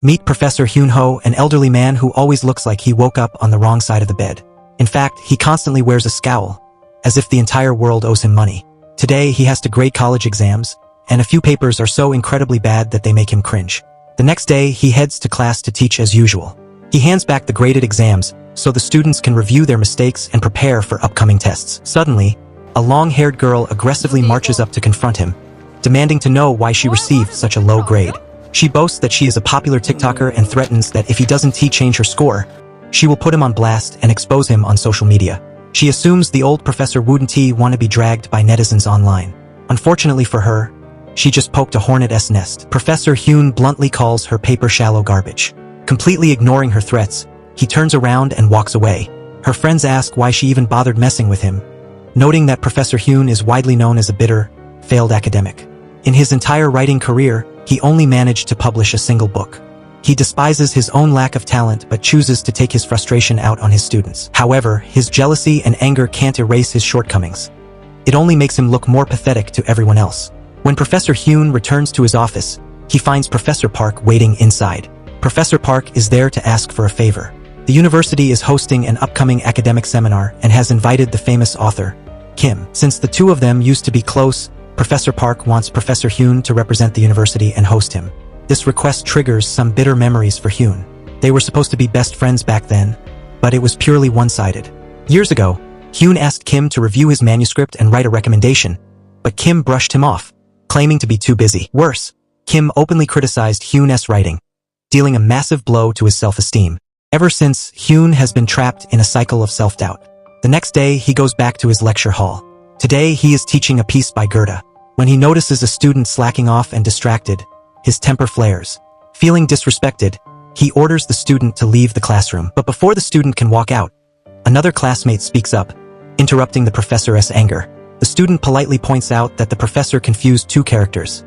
Meet Professor Hyun-ho, an elderly man who always looks like he woke up on the wrong side of the bed. In fact, he constantly wears a scowl, as if the entire world owes him money. Today, he has to grade college exams, and a few papers are so incredibly bad that they make him cringe. The next day, he heads to class to teach as usual. He hands back the graded exams, so the students can review their mistakes and prepare for upcoming tests. Suddenly, a long-haired girl aggressively marches up to confront him, demanding to know why she received such a low grade. She boasts that she is a popular TikToker and threatens that if he doesn't change her score, she will put him on blast and expose him on social media. She assumes the old professor wouldn't want to be dragged by netizens online. Unfortunately for her, she just poked a hornet's nest. Professor Hyun bluntly calls her paper shallow garbage. Completely ignoring her threats, he turns around and walks away. Her friends ask why she even bothered messing with him, noting that Professor Hyun is widely known as a bitter, failed academic. In his entire writing career, he only managed to publish a single book. He despises his own lack of talent but chooses to take his frustration out on his students. However, his jealousy and anger can't erase his shortcomings. It only makes him look more pathetic to everyone else. When Professor Hyun returns to his office, he finds Professor Park waiting inside. Professor Park is there to ask for a favor. The university is hosting an upcoming academic seminar and has invited the famous author, Kim. Since the two of them used to be close, Professor Park wants Professor Hyun to represent the university and host him. This request triggers some bitter memories for Hyun. They were supposed to be best friends back then, but it was purely one-sided. Years ago, Hyun asked Kim to review his manuscript and write a recommendation, but Kim brushed him off, claiming to be too busy. Worse, Kim openly criticized Hyun's writing, dealing a massive blow to his self-esteem. Ever since, Hyun has been trapped in a cycle of self-doubt. The next day, he goes back to his lecture hall. Today, he is teaching a piece by Goethe. When he notices a student slacking off and distracted, his temper flares. Feeling disrespected, he orders the student to leave the classroom. But before the student can walk out, another classmate speaks up, interrupting the professor's anger. The student politely points out that the professor confused two characters,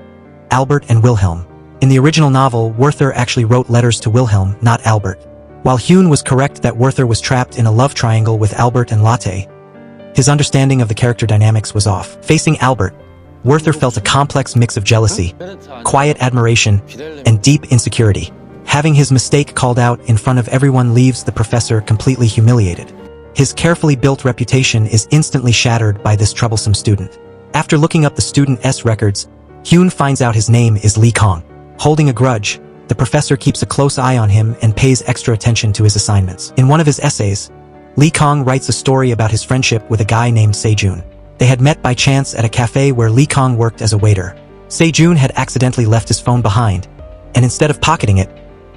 Albert and Wilhelm. In the original novel, Werther actually wrote letters to Wilhelm, not Albert. While Hyun was correct that Werther was trapped in a love triangle with Albert and Lotte, his understanding of the character dynamics was off. Facing Albert, Werther felt a complex mix of jealousy, quiet admiration, and deep insecurity. Having his mistake called out in front of everyone leaves the professor completely humiliated. His carefully built reputation is instantly shattered by this troublesome student. After looking up the student's records, Hyun finds out his name is Lee Kong. Holding a grudge, the professor keeps a close eye on him and pays extra attention to his assignments. In one of his essays, Lee Kong writes a story about his friendship with a guy named Sejun. They had met by chance at a cafe where Lee Kong worked as a waiter. Sejun had accidentally left his phone behind, and instead of pocketing it,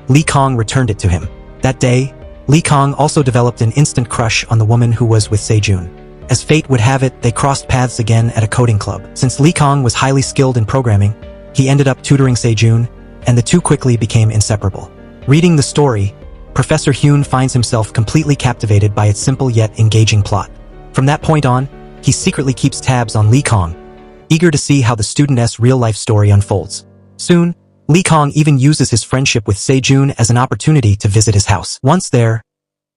Lee Kong returned it to him. That day, Lee Kong also developed an instant crush on the woman who was with Sejun. As fate would have it, they crossed paths again at a coding club. Since Lee Kong was highly skilled in programming, he ended up tutoring Sejun, and the two quickly became inseparable. Reading the story, Professor Hyun finds himself completely captivated by its simple yet engaging plot. From that point on, he secretly keeps tabs on Lee Kong, eager to see how the student's real-life story unfolds. Soon, Lee Kong even uses his friendship with Sejun as an opportunity to visit his house. Once there,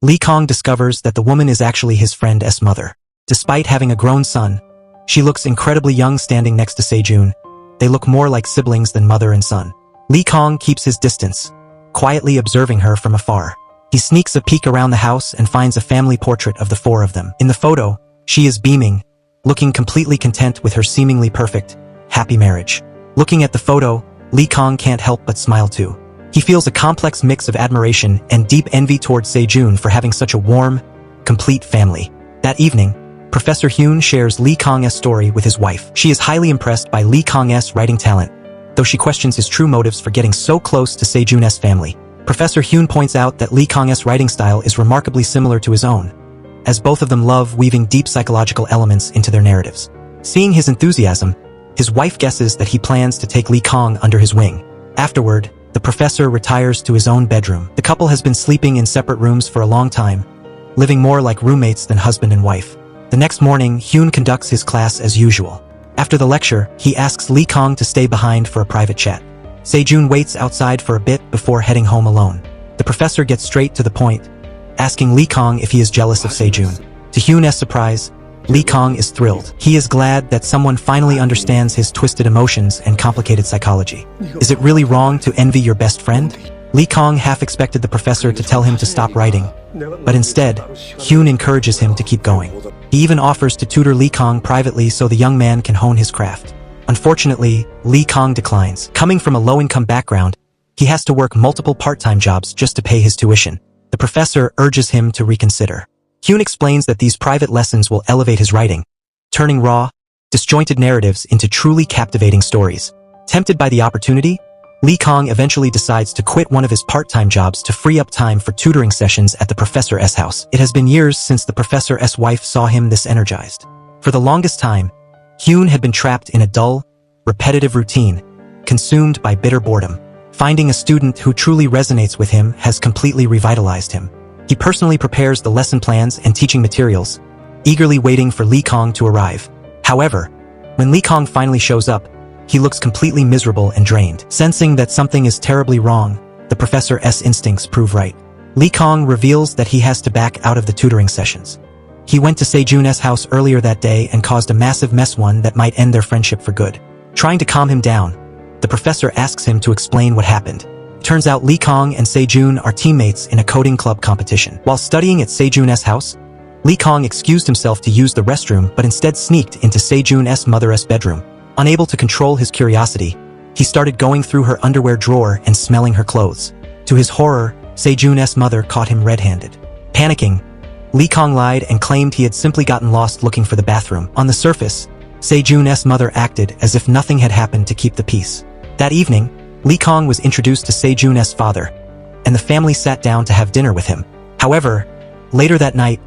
Lee Kong discovers that the woman is actually his friend's mother. Despite having a grown son, she looks incredibly young standing next to Sejun. They look more like siblings than mother and son. Lee Kong keeps his distance, quietly observing her from afar. He sneaks a peek around the house and finds a family portrait of the four of them. In the photo, she is beaming, looking completely content with her seemingly perfect, happy marriage. Looking at the photo, Lee Kong can't help but smile too. He feels a complex mix of admiration and deep envy towards Sejun for having such a warm, complete family. That evening, Professor Hyun shares Lee Kong's story with his wife. She is highly impressed by Lee Kong's writing talent, though she questions his true motives for getting so close to Sejun's family. Professor Hyun points out that Lee Kong's writing style is remarkably similar to his own, as both of them love weaving deep psychological elements into their narratives. Seeing his enthusiasm, his wife guesses that he plans to take Lee Kong under his wing. Afterward, the professor retires to his own bedroom. The couple has been sleeping in separate rooms for a long time, living more like roommates than husband and wife. The next morning, Hyun conducts his class as usual. After the lecture, he asks Lee Kong to stay behind for a private chat. Sejun waits outside for a bit before heading home alone. The professor gets straight to the point, asking Lee Kong if he is jealous of Sejun. To Hyun's surprise, Lee Kong is thrilled. He is glad that someone finally understands his twisted emotions and complicated psychology. Is it really wrong to envy your best friend? Lee Kong half expected the professor to tell him to stop writing, but instead, Hyun encourages him to keep going. He even offers to tutor Lee Kong privately so the young man can hone his craft. Unfortunately, Lee Kong declines. Coming from a low-income background, he has to work multiple part-time jobs just to pay his tuition. The professor urges him to reconsider. Hyun explains that these private lessons will elevate his writing, turning raw, disjointed narratives into truly captivating stories. Tempted by the opportunity, Lee Kong eventually decides to quit one of his part-time jobs to free up time for tutoring sessions at the professor's house. It has been years since the professor's wife saw him this energized. For the longest time, Hyun had been trapped in a dull, repetitive routine, consumed by bitter boredom. Finding a student who truly resonates with him has completely revitalized him. He personally prepares the lesson plans and teaching materials, eagerly waiting for Lee Kong to arrive. However, when Lee Kong finally shows up, he looks completely miserable and drained. Sensing that something is terribly wrong, the professor's instincts prove right. Lee Kong reveals that he has to back out of the tutoring sessions. He went to Sejun's house earlier that day and caused a massive mess, one that might end their friendship for good. Trying to calm him down, the professor asks him to explain what happened. Turns out Lee Kong and Sejun are teammates in a coding club competition. While studying at Sejun's house, Lee Kong excused himself to use the restroom but instead sneaked into Sejun's mother's bedroom. Unable to control his curiosity, he started going through her underwear drawer and smelling her clothes. To his horror, Sejun's mother caught him red-handed. Panicking, Lee Kong lied and claimed he had simply gotten lost looking for the bathroom. On the surface, Sejun's mother acted as if nothing had happened to keep the peace. That evening, Lee Kong was introduced to Sejun's father, and the family sat down to have dinner with him. However, later that night,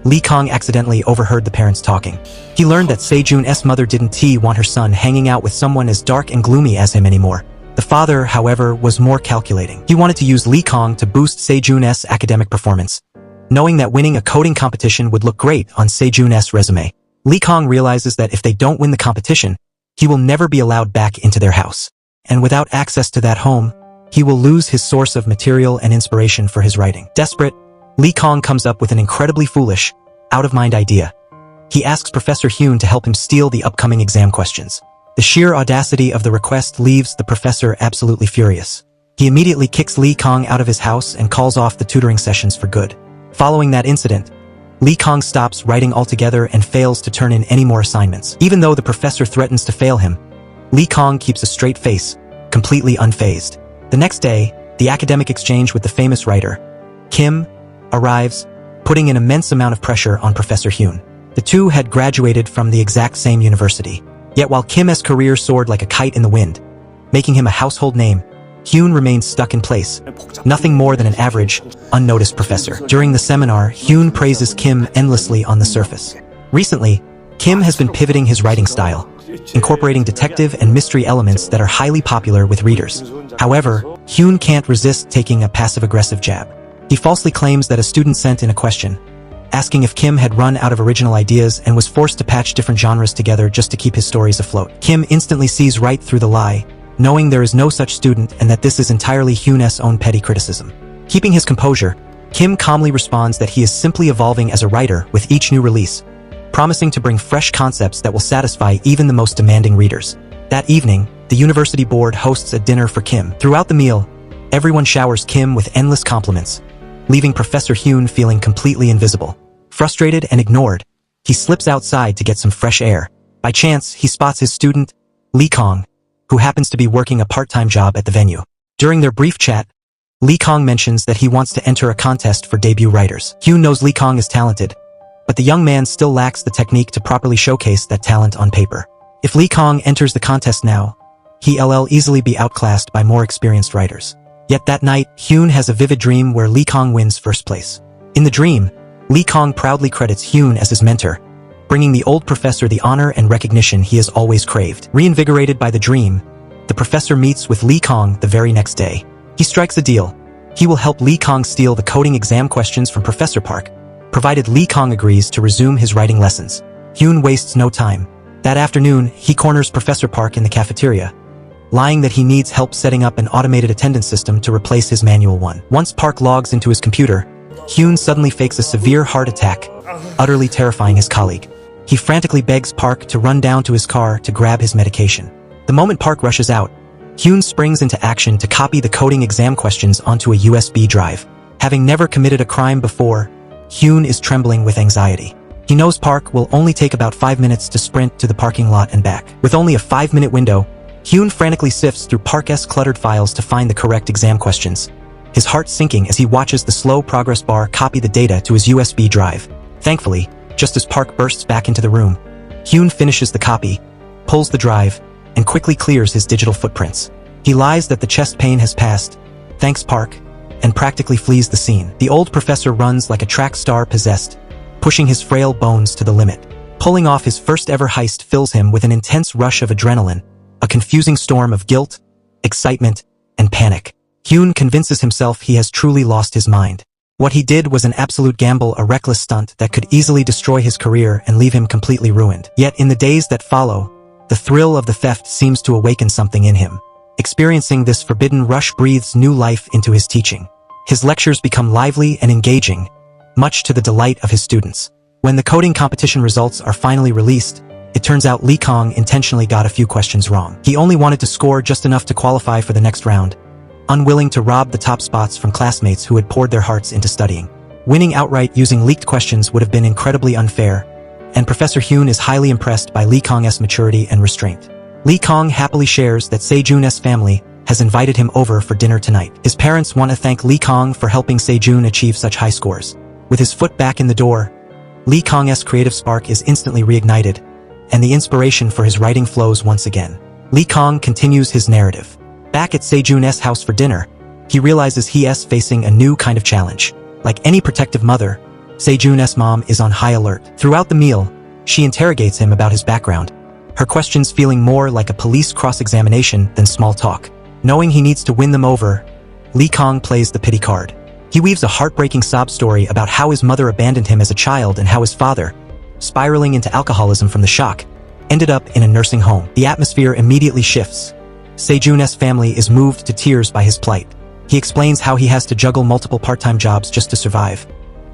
Lee Kong accidentally overheard the parents talking. He learned that Sejun's mother didn't want her son hanging out with someone as dark and gloomy as him anymore. The father, however, was more calculating. He wanted to use Lee Kong to boost Sejun's academic performance. Knowing that winning a coding competition would look great on Sejun's resume, Lee Kong realizes that if they don't win the competition, he will never be allowed back into their house. And without access to that home, he will lose his source of material and inspiration for his writing. Desperate, Lee Kong comes up with an incredibly foolish, out-of-mind idea. He asks Professor Hyun to help him steal the upcoming exam questions. The sheer audacity of the request leaves the professor absolutely furious. He immediately kicks Lee Kong out of his house and calls off the tutoring sessions for good. Following that incident, Lee Kong stops writing altogether and fails to turn in any more assignments. Even though the professor threatens to fail him, Lee Kong keeps a straight face, completely unfazed. The next day, the academic exchange with the famous writer, Kim, arrives, putting an immense amount of pressure on Professor Hyun. The two had graduated from the exact same university. Yet while Kim's career soared like a kite in the wind, making him a household name, Hyun remained stuck in place, nothing more than an average, unnoticed professor. During the seminar, Hyun praises Kim endlessly on the surface. Recently, Kim has been pivoting his writing style, incorporating detective and mystery elements that are highly popular with readers. However, Hyun can't resist taking a passive-aggressive jab. He falsely claims that a student sent in a question, asking if Kim had run out of original ideas and was forced to patch different genres together just to keep his stories afloat. Kim instantly sees right through the lie, knowing there is no such student and that this is entirely Hyun's own petty criticism. Keeping his composure, Kim calmly responds that he is simply evolving as a writer with each new release, promising to bring fresh concepts that will satisfy even the most demanding readers. That evening, the university board hosts a dinner for Kim. Throughout the meal, everyone showers Kim with endless compliments, leaving Professor Hyun feeling completely invisible. Frustrated and ignored, he slips outside to get some fresh air. By chance, he spots his student, Lee Kong, who happens to be working a part-time job at the venue. During their brief chat, Lee Kong mentions that he wants to enter a contest for debut writers. Hyun knows Lee Kong is talented, but the young man still lacks the technique to properly showcase that talent on paper. If Lee Kong enters the contest now, he'll easily be outclassed by more experienced writers. Yet that night, Hyun has a vivid dream where Lee Kong wins first place. In the dream, Lee Kong proudly credits Hyun as his mentor, bringing the old professor the honor and recognition he has always craved. Reinvigorated by the dream, the professor meets with Lee Kong the very next day. He strikes a deal. He will help Lee Kong steal the coding exam questions from Professor Park, provided Lee Kong agrees to resume his writing lessons. Hyun wastes no time. That afternoon, he corners Professor Park in the cafeteria, lying that he needs help setting up an automated attendance system to replace his manual one. Once Park logs into his computer, Hyun suddenly fakes a severe heart attack, utterly terrifying his colleague. He frantically begs Park to run down to his car to grab his medication. The moment Park rushes out, Hyun springs into action to copy the coding exam questions onto a USB drive. Having never committed a crime before, Hyun is trembling with anxiety. He knows Park will only take about 5 minutes to sprint to the parking lot and back. With only a 5-minute window, Hyun frantically sifts through Park's cluttered files to find the correct exam questions. His heart sinking as he watches the slow progress bar copy the data to his USB drive. Thankfully, just as Park bursts back into the room, Hyun finishes the copy, pulls the drive, and quickly clears his digital footprints. He lies that the chest pain has passed, thanks Park, and practically flees the scene. The old professor runs like a track star possessed, pushing his frail bones to the limit. Pulling off his first ever heist fills him with an intense rush of adrenaline, a confusing storm of guilt, excitement, and panic. Hyun convinces himself he has truly lost his mind. What he did was an absolute gamble, a reckless stunt that could easily destroy his career and leave him completely ruined. Yet in the days that follow, the thrill of the theft seems to awaken something in him. Experiencing this forbidden rush breathes new life into his teaching. His lectures become lively and engaging, much to the delight of his students. When the coding competition results are finally released, it turns out Lee Kong intentionally got a few questions wrong. He only wanted to score just enough to qualify for the next round, unwilling to rob the top spots from classmates who had poured their hearts into studying. Winning outright using leaked questions would have been incredibly unfair, and Professor Hyun is highly impressed by Lee Kong's maturity and restraint. Lee Kong happily shares that Sejun's family has invited him over for dinner tonight. His parents want to thank Lee Kong for helping Sejun achieve such high scores. With his foot back in the door, Lee Kong's creative spark is instantly reignited, and the inspiration for his writing flows once again. Lee Kong continues his narrative. Back at Sejun's house for dinner, he realizes he is facing a new kind of challenge. Like any protective mother, Sejun's mom is on high alert. Throughout the meal, she interrogates him about his background, her questions feeling more like a police cross-examination than small talk. Knowing he needs to win them over, Lee Kong plays the pity card. He weaves a heartbreaking sob story about how his mother abandoned him as a child and how his father, spiraling into alcoholism from the shock, ended up in a nursing home. The atmosphere immediately shifts. Sejun's family is moved to tears by his plight. He explains how he has to juggle multiple part-time jobs just to survive.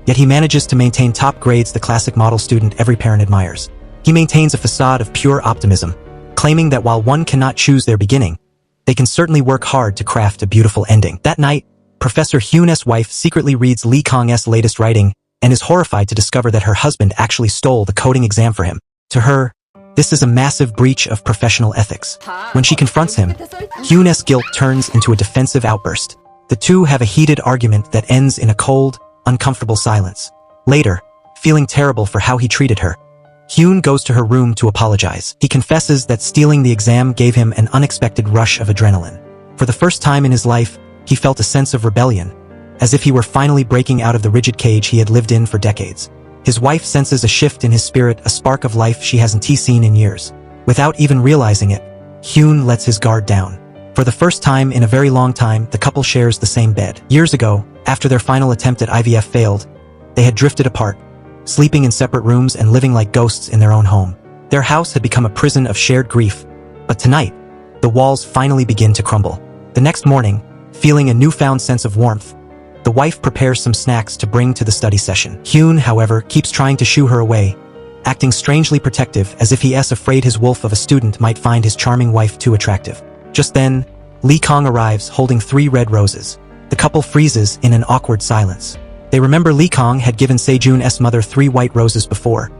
Yet he manages to maintain top grades, the classic model student every parent admires. He maintains a facade of pure optimism, claiming that while one cannot choose their beginning, they can certainly work hard to craft a beautiful ending. That night, Professor Hyun's wife secretly reads Lee Kong's latest writing and is horrified to discover that her husband actually stole the coding exam for him. To her, this is a massive breach of professional ethics. When she confronts him, Hyun's guilt turns into a defensive outburst. The two have a heated argument that ends in a cold, uncomfortable silence. Later, feeling terrible for how he treated her, Hyun goes to her room to apologize. He confesses that stealing the exam gave him an unexpected rush of adrenaline. For the first time in his life, he felt a sense of rebellion, as if he were finally breaking out of the rigid cage he had lived in for decades. His wife senses a shift in his spirit, a spark of life she hasn't seen in years. Without even realizing it, Hyun lets his guard down. For the first time in a very long time, the couple shares the same bed. Years ago, after their final attempt at IVF failed, they had drifted apart, sleeping in separate rooms and living like ghosts in their own home. Their house had become a prison of shared grief, but tonight, the walls finally begin to crumble. The next morning, feeling a newfound sense of warmth, the wife prepares some snacks to bring to the study session. Hyun, however, keeps trying to shoo her away, acting strangely protective as if he is afraid his wolf of a student might find his charming wife too attractive. Just then, Lee Kong arrives holding 3 red roses. The couple freezes in an awkward silence. They remember Lee Kong had given Sejun's mother 3 white roses before,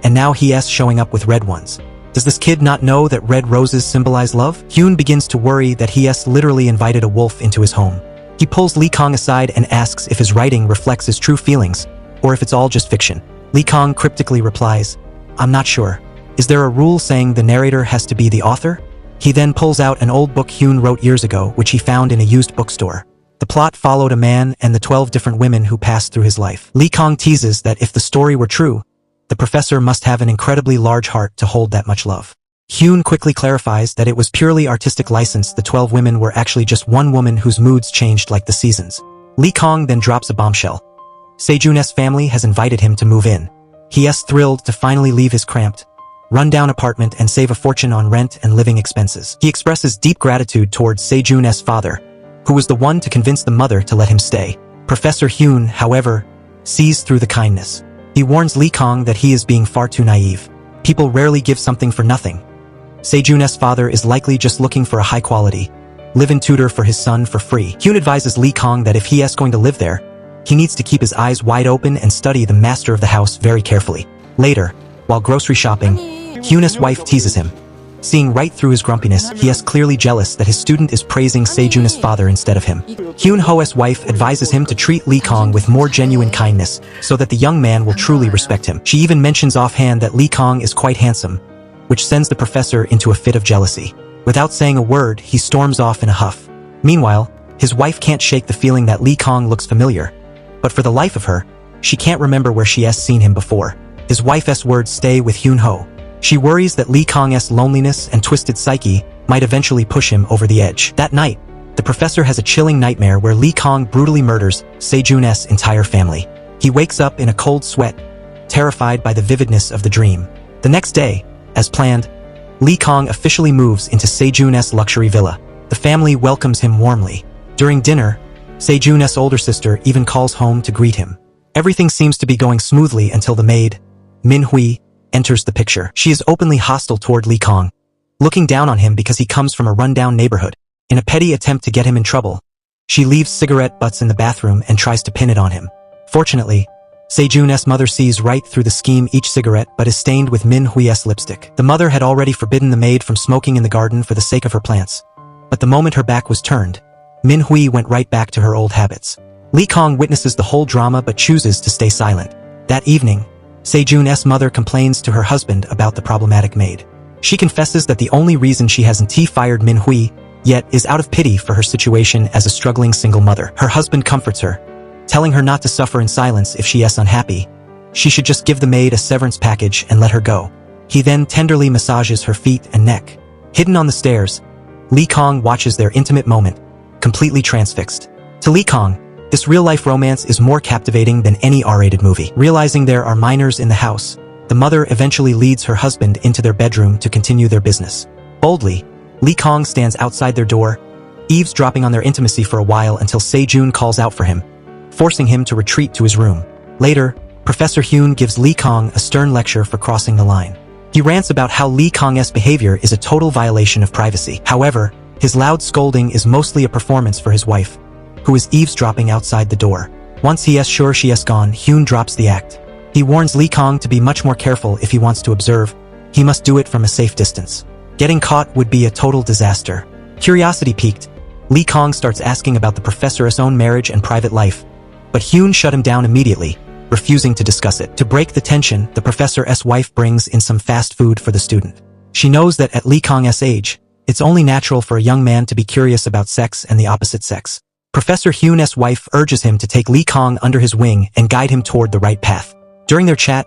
and now he is showing up with red ones. Does this kid not know that red roses symbolize love? Hyun begins to worry that he has literally invited a wolf into his home. He pulls Lee Kong aside and asks if his writing reflects his true feelings, or if it's all just fiction. Lee Kong cryptically replies, "I'm not sure. Is there a rule saying the narrator has to be the author?" He then pulls out an old book Hyun wrote years ago, which he found in a used bookstore. The plot followed a man and the 12 different women who passed through his life. Lee Kong teases that if the story were true, the professor must have an incredibly large heart to hold that much love. Hyun quickly clarifies that it was purely artistic license. The 12 women were actually just one woman whose moods changed like the seasons. Lee Kong then drops a bombshell. Sejun's family has invited him to move in. He is thrilled to finally leave his cramped, run-down apartment and save a fortune on rent and living expenses. He expresses deep gratitude towards Sejun's father, who was the one to convince the mother to let him stay. Professor Hyun, however, sees through the kindness. He warns Lee Kong that he is being far too naive. People rarely give something for nothing. Sejun's father is likely just looking for a high-quality, live-in tutor for his son for free. Hyun advises Lee Kong that if he is going to live there, he needs to keep his eyes wide open and study the master of the house very carefully. Later, while grocery shopping, Hyun's wife teases him. Seeing right through his grumpiness, he is clearly jealous that his student is praising Sejun's father instead of him. Hyun-ho's wife advises him to treat Lee Kong with more genuine kindness so that the young man will truly respect him. She even mentions offhand that Lee Kong is quite handsome, which sends the professor into a fit of jealousy. Without saying a word, he storms off in a huff. Meanwhile, his wife can't shake the feeling that Lee Kong looks familiar, but for the life of her, she can't remember where she has seen him before. His wife's words stay with Hyun-ho. She worries that Lee Kong's loneliness and twisted psyche might eventually push him over the edge. That night, the professor has a chilling nightmare where Lee Kong brutally murders Sejun's entire family. He wakes up in a cold sweat, terrified by the vividness of the dream. The next day, as planned, Lee Kong officially moves into Sejun's luxury villa. The family welcomes him warmly. During dinner, Sejun's older sister even calls home to greet him. Everything seems to be going smoothly until the maid, Min-hui, enters the picture. She is openly hostile toward Lee Kong, looking down on him because he comes from a rundown neighborhood. In a petty attempt to get him in trouble, she leaves cigarette butts in the bathroom and tries to pin it on him. Fortunately, Sejun's mother sees right through the scheme. Each cigarette butt is stained with Min-hui's lipstick. The mother had already forbidden the maid from smoking in the garden for the sake of her plants. But the moment her back was turned, Min-hui went right back to her old habits. Lee Kong witnesses the whole drama but chooses to stay silent. That evening, Sejun's mother complains to her husband about the problematic maid. She confesses that the only reason she hasn't fired Min-hui yet is out of pity for her situation as a struggling single mother. Her husband comforts her, telling her not to suffer in silence if she is unhappy. She should just give the maid a severance package and let her go. He then tenderly massages her feet and neck. Hidden on the stairs, Lee Kong watches their intimate moment, completely transfixed. To Lee Kong, this real-life romance is more captivating than any R-rated movie. Realizing there are minors in the house, the mother eventually leads her husband into their bedroom to continue their business. Boldly, Lee Kong stands outside their door, eavesdropping on their intimacy for a while until Sejun calls out for him, forcing him to retreat to his room. Later, Professor Hyun gives Lee Kong a stern lecture for crossing the line. He rants about how Lee Kong's behavior is a total violation of privacy. However, his loud scolding is mostly a performance for his wife, who is eavesdropping outside the door. Once he is sure she has gone, Hyun drops the act. He warns Lee Kong to be much more careful if he wants to observe. He must do it from a safe distance. Getting caught would be a total disaster. Curiosity piqued, Lee Kong starts asking about the professor's own marriage and private life, but Hyun shut him down immediately, refusing to discuss it. To break the tension, the professor's wife brings in some fast food for the student. She knows that at Lee Kong's age, it's only natural for a young man to be curious about sex and the opposite sex. Professor Hyun's wife urges him to take Lee Kong under his wing and guide him toward the right path. During their chat,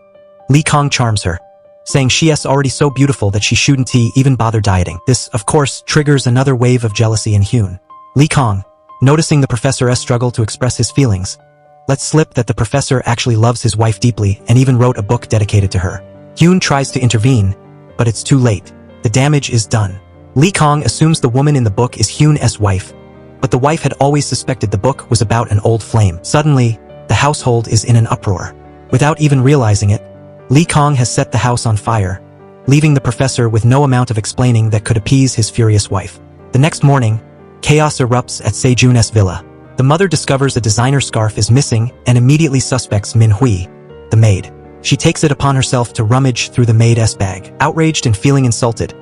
Lee Kong charms her, saying she is already so beautiful that she shouldn't even bother dieting. This, of course, triggers another wave of jealousy in Hyun. Lee Kong, noticing the professor's struggle to express his feelings, lets slip that the professor actually loves his wife deeply and even wrote a book dedicated to her. Hyun tries to intervene, but it's too late. The damage is done. Lee Kong assumes the woman in the book is Hyun's wife, but the wife had always suspected the book was about an old flame. Suddenly, the household is in an uproar. Without even realizing it, Lee Kong has set the house on fire, leaving the professor with no amount of explaining that could appease his furious wife. The next morning, chaos erupts at Sejun's villa. The mother discovers a designer scarf is missing and immediately suspects Min-hui, the maid. She takes it upon herself to rummage through the maid's bag. Outraged and feeling insulted,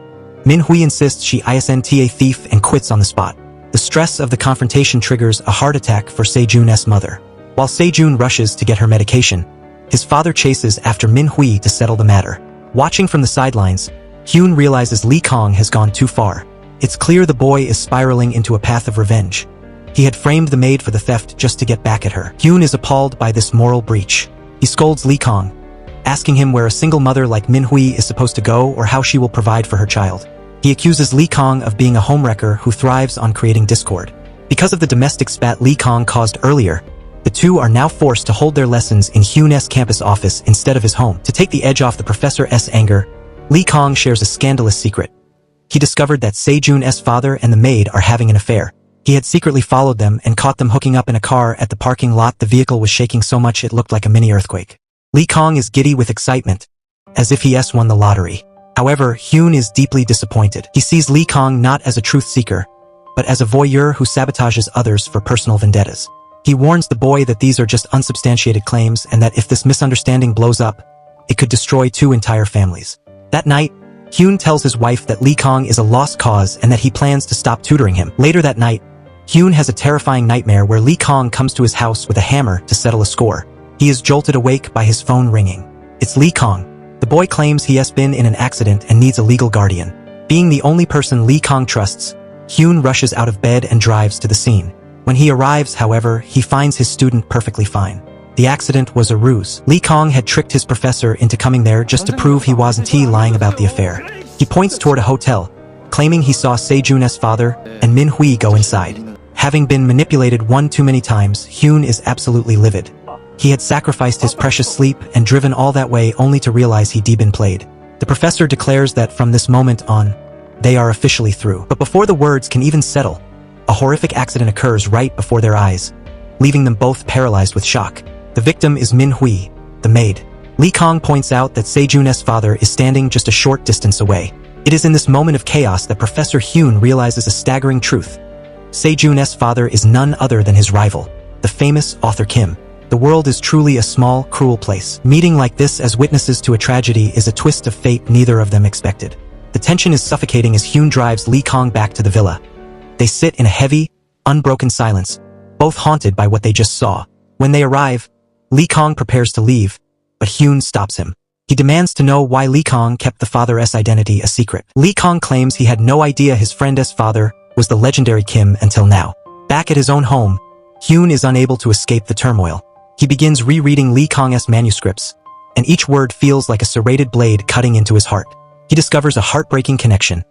Min-hui insists she isn't a thief and quits on the spot. The stress of the confrontation triggers a heart attack for Sejun's mother. While Sejun rushes to get her medication, his father chases after Min-hui to settle the matter. Watching from the sidelines, Hyun realizes Lee Kong has gone too far. It's clear the boy is spiraling into a path of revenge. He had framed the maid for the theft just to get back at her. Hyun is appalled by this moral breach. He scolds Lee Kong, asking him where a single mother like Min-hui is supposed to go or how she will provide for her child. He accuses Lee Kong of being a homewrecker who thrives on creating discord. Because of the domestic spat Lee Kong caused earlier, the two are now forced to hold their lessons in Hyun's campus office instead of his home. To take the edge off the professor's anger, Lee Kong shares a scandalous secret. He discovered that Sejun's father and the maid are having an affair. He had secretly followed them and caught them hooking up in a car at the parking lot. The vehicle was shaking so much it looked like a mini earthquake. Lee Kong is giddy with excitement, as if he won the lottery. However, Hyun is deeply disappointed. He sees Lee Kong not as a truth seeker, but as a voyeur who sabotages others for personal vendettas. He warns the boy that these are just unsubstantiated claims and that if this misunderstanding blows up, it could destroy 2 entire families. That night, Hyun tells his wife that Lee Kong is a lost cause and that he plans to stop tutoring him. Later that night, Hyun has a terrifying nightmare where Lee Kong comes to his house with a hammer to settle a score. He is jolted awake by his phone ringing. It's Lee Kong. The boy claims he has been in an accident and needs a legal guardian. Being the only person Lee Kong trusts, Hyun rushes out of bed and drives to the scene. When he arrives, however, he finds his student perfectly fine. The accident was a ruse. Lee Kong had tricked his professor into coming there just to prove he wasn't lying about the affair. He points toward a hotel, claiming he saw Se-jun's father and Min-hui go inside. Having been manipulated one too many times, Hyun is absolutely livid. He had sacrificed his precious sleep and driven all that way only to realize he'd been played. The professor declares that from this moment on, they are officially through. But before the words can even settle, a horrific accident occurs right before their eyes, leaving them both paralyzed with shock. The victim is Min-hui, the maid. Lee Kong points out that Se-jun's father is standing just a short distance away. It is in this moment of chaos that Professor Hyun realizes a staggering truth. Se-jun's father is none other than his rival, the famous author Kim. The world is truly a small, cruel place. Meeting like this as witnesses to a tragedy is a twist of fate neither of them expected. The tension is suffocating as Hyun drives Lee Kong back to the villa. They sit in a heavy, unbroken silence, both haunted by what they just saw. When they arrive, Lee Kong prepares to leave, but Hyun stops him. He demands to know why Lee Kong kept the father's identity a secret. Lee Kong claims he had no idea his friend's father was the legendary Kim until now. Back at his own home, Hyun is unable to escape the turmoil. He begins rereading Lee Kong's manuscripts, and each word feels like a serrated blade cutting into his heart. He discovers a heartbreaking connection.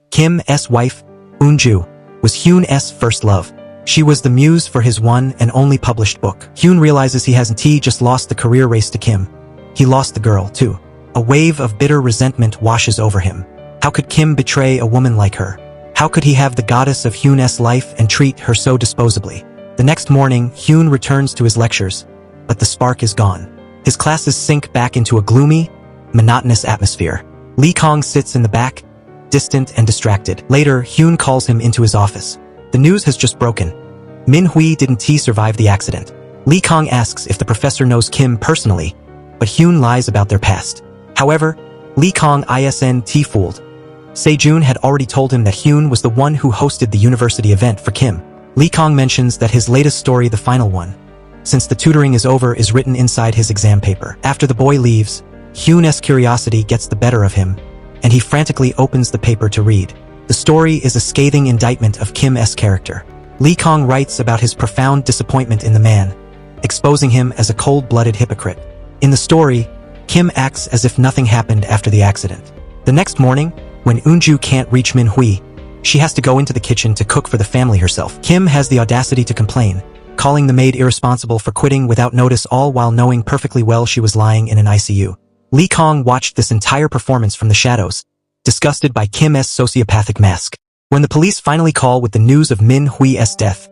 Kim's wife, Eun-ju, was Hyun's first love. She was the muse for his one and only published book. Hyun realizes he hasn't just lost the career race to Kim. He lost the girl, too. A wave of bitter resentment washes over him. How could Kim betray a woman like her? How could he have the goddess of Hyun's life and treat her so disposably? The next morning, Hyun returns to his lectures, but the spark is gone. His classes sink back into a gloomy, monotonous atmosphere. Lee Kong sits in the back, distant and distracted. Later, Hyun calls him into his office. The news has just broken. Min-hui didn't survive the accident. Lee Kong asks if the professor knows Kim personally, but Hyun lies about their past. However, Lee Kong isn't fooled. Se-jun had already told him that Hyun was the one who hosted the university event for Kim. Lee Kong mentions that his latest story, the final one, since the tutoring is over, is written inside his exam paper. After the boy leaves, Hyun's curiosity gets the better of him, and he frantically opens the paper to read. The story is a scathing indictment of Kim's character. Lee Kong writes about his profound disappointment in the man, exposing him as a cold-blooded hypocrite. In the story, Kim acts as if nothing happened after the accident. The next morning, when Eun-ju can't reach Min-hui, she has to go into the kitchen to cook for the family herself. Kim has the audacity to complain, calling the maid irresponsible for quitting without notice, all while knowing perfectly well she was lying in an ICU. Lee Kong watched this entire performance from the shadows, disgusted by Kim's sociopathic mask. When the police finally call with the news of Min-hui's death,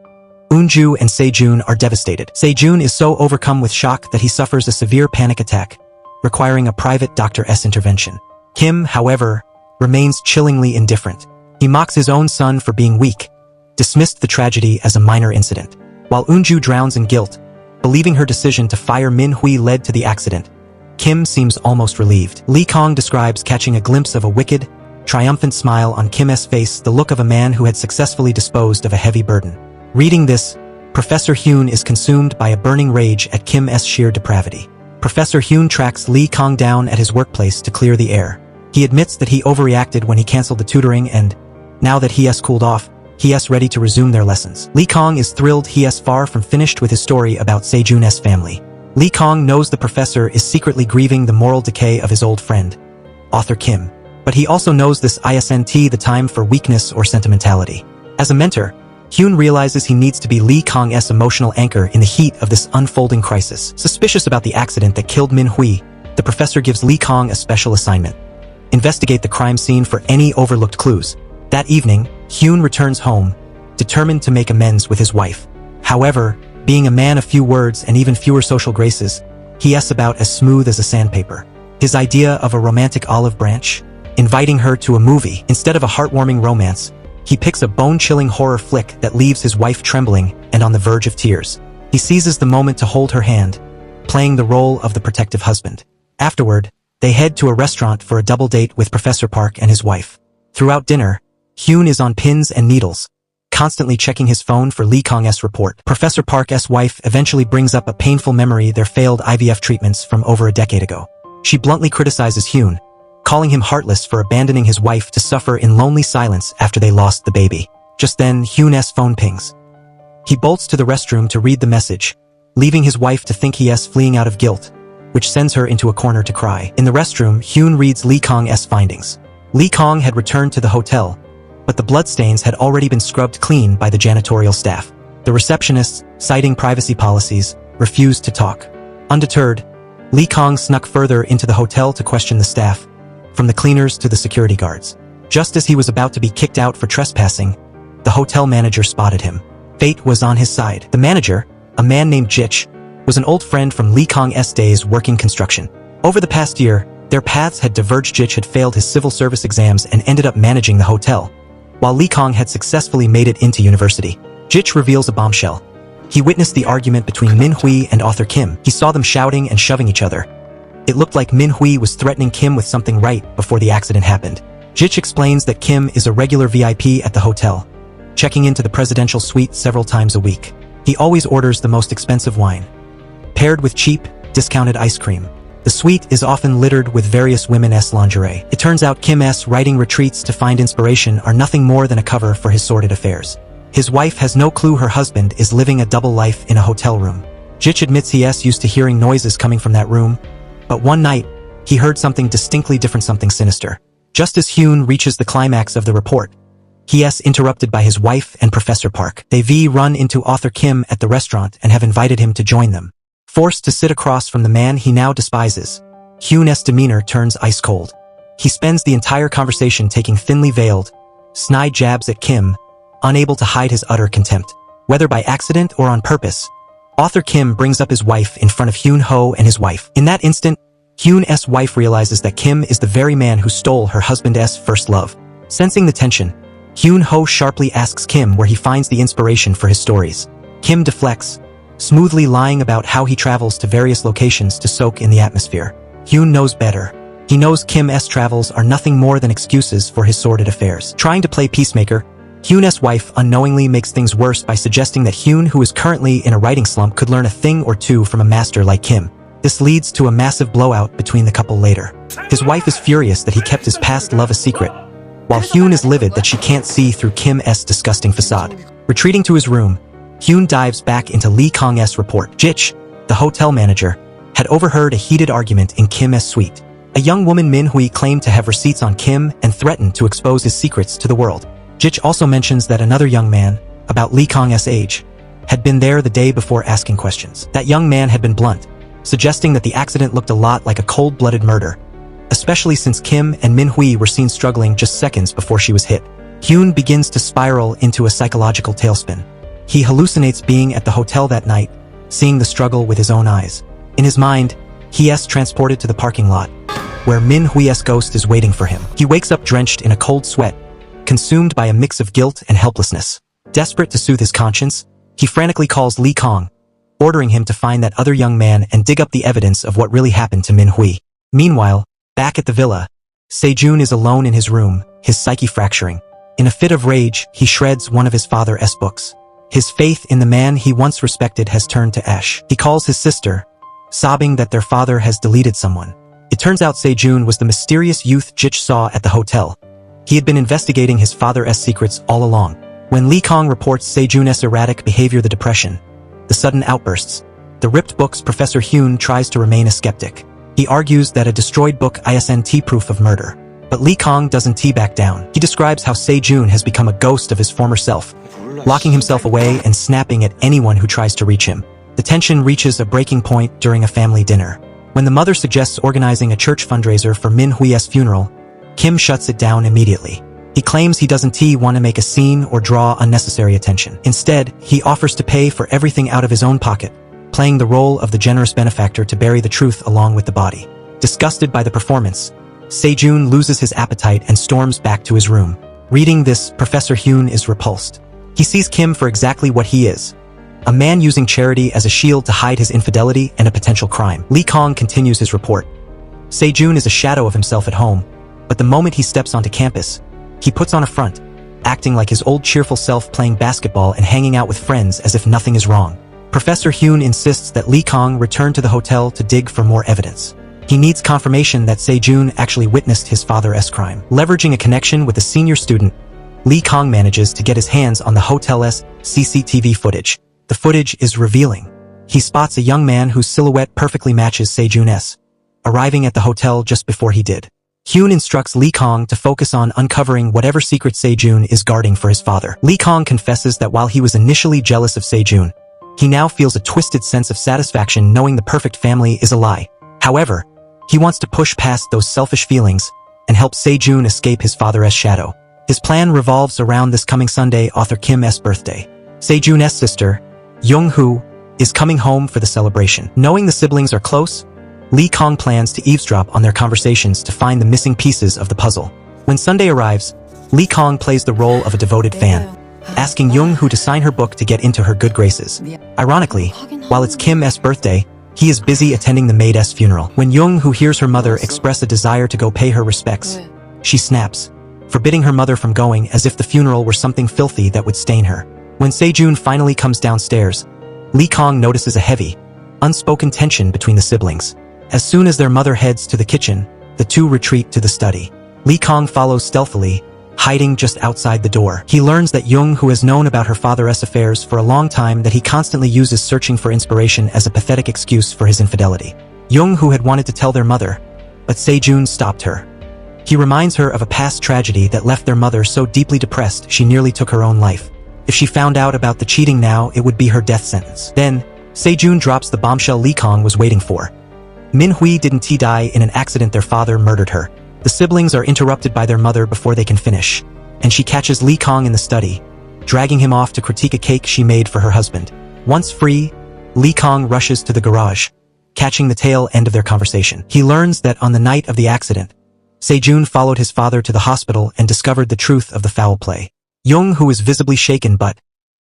Eun-ju and Se-jun are devastated. Se-jun is so overcome with shock that he suffers a severe panic attack, requiring a private doctor's intervention. Kim, however, remains chillingly indifferent. He mocks his own son for being weak, dismissed the tragedy as a minor incident. While Eun-ju drowns in guilt, believing her decision to fire Min-hui led to the accident, Kim seems almost relieved. Lee Kong describes catching a glimpse of a wicked, triumphant smile on Kim's face, the look of a man who had successfully disposed of a heavy burden. Reading this, Professor Hyun is consumed by a burning rage at Kim's sheer depravity. Professor Hyun tracks Lee Kong down at his workplace to clear the air. He admits that he overreacted when he canceled the tutoring and, now that he has cooled off, he is ready to resume their lessons. Lee Kong is thrilled he is far from finished with his story about Se-jun's family. Lee Kong knows the professor is secretly grieving the moral decay of his old friend, author Kim. But he also knows this isn't the time for weakness or sentimentality. As a mentor, Hyun realizes he needs to be Lee Kong's emotional anchor in the heat of this unfolding crisis. Suspicious about the accident that killed Min-hui, the professor gives Lee Kong a special assignment: investigate the crime scene for any overlooked clues. That evening, Hyun returns home, determined to make amends with his wife. However, being a man of few words and even fewer social graces, he is about as smooth as a sandpaper. His idea of a romantic olive branch, inviting her to a movie instead of a heartwarming romance, He picks a bone-chilling horror flick that leaves his wife trembling and on the verge of tears. He seizes the moment to hold her hand, playing the role of the protective husband. Afterward, they head to a restaurant for a double date with Professor Park and his wife. Throughout dinner, Hyun is on pins and needles, constantly checking his phone for Lee Kong-s report. Professor Park's wife eventually brings up a painful memory their failed IVF treatments from over a decade ago. She bluntly criticizes Hyun, calling him heartless for abandoning his wife to suffer in lonely silence after they lost the baby. Just then, Hyun's phone pings. He bolts to the restroom to read the message, leaving his wife to think he's fleeing out of guilt, which sends her into a corner to cry. In the restroom, Hyun reads Lee Kong-s findings. Lee Kong had returned to the hotel, but the bloodstains had already been scrubbed clean by the janitorial staff. The receptionists, citing privacy policies, refused to talk. Undeterred, Lee Kong snuck further into the hotel to question the staff, from the cleaners to the security guards. Just as he was about to be kicked out for trespassing, the hotel manager spotted him. Fate was on his side. The manager, a man named Jich, was an old friend from Lee Kong-s days working construction. Over the past year, their paths had diverged. Jich had failed his civil service exams and ended up managing the hotel, while Lee Kong had successfully made it into university. Jich reveals a bombshell. He witnessed the argument between Min Hui and author Kim. He saw them shouting and shoving each other. It looked like Min Hui was threatening Kim with something right before the accident happened. Jich explains that Kim is a regular VIP at the hotel, checking into the presidential suite several times a week. He always orders the most expensive wine, paired with cheap, discounted ice cream. The suite is often littered with various women's lingerie. It turns out Kim's writing retreats to find inspiration are nothing more than a cover for his sordid affairs. His wife has no clue her husband is living a double life in a hotel room. Jich admits he's used to hearing noises coming from that room, but one night, he heard something distinctly different, something sinister. Just as Hyun reaches the climax of the report, he's interrupted by his wife and Professor Park. They run into author Kim at the restaurant and have invited him to join them. Forced to sit across from the man he now despises, Hyun's demeanor turns ice cold. He spends the entire conversation taking thinly veiled, snide jabs at Kim, unable to hide his utter contempt. Whether by accident or on purpose, author Kim brings up his wife in front of Hyun-ho and his wife. In that instant, Hyun's wife realizes that Kim is the very man who stole her husband's first love. Sensing the tension, Hyun-ho sharply asks Kim where he finds the inspiration for his stories. Kim deflects, smoothly lying about how he travels to various locations to soak in the atmosphere. Hyun knows better. He knows Kim's travels are nothing more than excuses for his sordid affairs. Trying to play peacemaker, Hyun's wife unknowingly makes things worse by suggesting that Hyun, who is currently in a writing slump, could learn a thing or two from a master like Kim. This leads to a massive blowout between the couple later. His wife is furious that he kept his past love a secret, while Hyun is livid that she can't see through Kim's disgusting facade. Retreating to his room, Hyun dives back into Lee Kong-s report. Jich, the hotel manager, had overheard a heated argument in Kim's suite. A young woman, Min Hui, claimed to have receipts on Kim and threatened to expose his secrets to the world. Jich also mentions that another young man, about Lee Kong-s age, had been there the day before asking questions. That young man had been blunt, suggesting that the accident looked a lot like a cold-blooded murder, especially since Kim and Min Hui were seen struggling just seconds before she was hit. Hyun begins to spiral into a psychological tailspin. He hallucinates being at the hotel that night, seeing the struggle with his own eyes. In his mind, he's transported to the parking lot, where Min Hui's ghost is waiting for him. He wakes up drenched in a cold sweat, consumed by a mix of guilt and helplessness. Desperate to soothe his conscience, he frantically calls Lee Kong, ordering him to find that other young man and dig up the evidence of what really happened to Min Hui. Meanwhile, back at the villa, Sejun is alone in his room, his psyche fracturing. In a fit of rage, he shreds one of his father's books. His faith in the man he once respected has turned to ash. He calls his sister, sobbing that their father has deleted someone. It turns out Sejun was the mysterious youth Jich saw at the hotel. He had been investigating his father's secrets all along. When Lee Kong reports Sejun's erratic behavior, the depression, the sudden outbursts, the ripped books, Professor Hyun tries to remain a skeptic. He argues that a destroyed book isn't proof of murder. But Lee Kong doesn't back down. He describes how Sejun has become a ghost of his former self, locking himself away and snapping at anyone who tries to reach him. The tension reaches a breaking point during a family dinner. When the mother suggests organizing a church fundraiser for Min Hui's funeral, Kim shuts it down immediately. He claims he doesn't want to make a scene or draw unnecessary attention. Instead, he offers to pay for everything out of his own pocket, playing the role of the generous benefactor to bury the truth along with the body. Disgusted by the performance, Sejun loses his appetite and storms back to his room. Reading this, Professor Hyun is repulsed. He sees Kim for exactly what he is. A man using charity as a shield to hide his infidelity and a potential crime. Lee Kong continues his report. Se-jun is a shadow of himself at home, but the moment he steps onto campus, he puts on a front, acting like his old cheerful self playing basketball and hanging out with friends as if nothing is wrong. Professor Hyun insists that Lee Kong return to the hotel to dig for more evidence. He needs confirmation that Se-jun actually witnessed his father's crime. Leveraging a connection with a senior student, Lee Kong manages to get his hands on the hotel's CCTV footage. The footage is revealing. He spots a young man whose silhouette perfectly matches Se-jun's, arriving at the hotel just before he did. Hyun instructs Lee Kong to focus on uncovering whatever secret Se-jun is guarding for his father. Lee Kong confesses that while he was initially jealous of Se-jun, he now feels a twisted sense of satisfaction knowing the perfect family is a lie. However, he wants to push past those selfish feelings and help Se-jun escape his father's shadow. His plan revolves around this coming Sunday, author Kim's birthday. Se-jun's sister, Hyun-wook, is coming home for the celebration. Knowing the siblings are close, Lee Kong plans to eavesdrop on their conversations to find the missing pieces of the puzzle. When Sunday arrives, Lee Kong plays the role of a devoted fan, asking Hyun-wook to sign her book to get into her good graces. Ironically, while it's Kim's birthday, he is busy attending the maid's funeral. When Hyun-wook hears her mother express a desire to go pay her respects, she snaps, forbidding her mother from going as if the funeral were something filthy that would stain her. When Se-jun finally comes downstairs, Lee Kong notices a heavy, unspoken tension between the siblings. As soon as their mother heads to the kitchen, the two retreat to the study. Lee Kong follows stealthily, hiding just outside the door. He learns that Hyun-wook has known about her father's affairs for a long time, that he constantly uses searching for inspiration as a pathetic excuse for his infidelity. Hyun-wook had wanted to tell their mother, but Se-jun stopped her. He reminds her of a past tragedy that left their mother so deeply depressed she nearly took her own life. If she found out about the cheating now, it would be her death sentence. Then, Se-jun drops the bombshell Lee Kong was waiting for. Min-hui didn't die in an accident, their father murdered her. The siblings are interrupted by their mother before they can finish, and she catches Lee Kong in the study, dragging him off to critique a cake she made for her husband. Once free, Lee Kong rushes to the garage, catching the tail end of their conversation. He learns that on the night of the accident, Se-jun followed his father to the hospital and discovered the truth of the foul play. Hyun-wook is visibly shaken, but,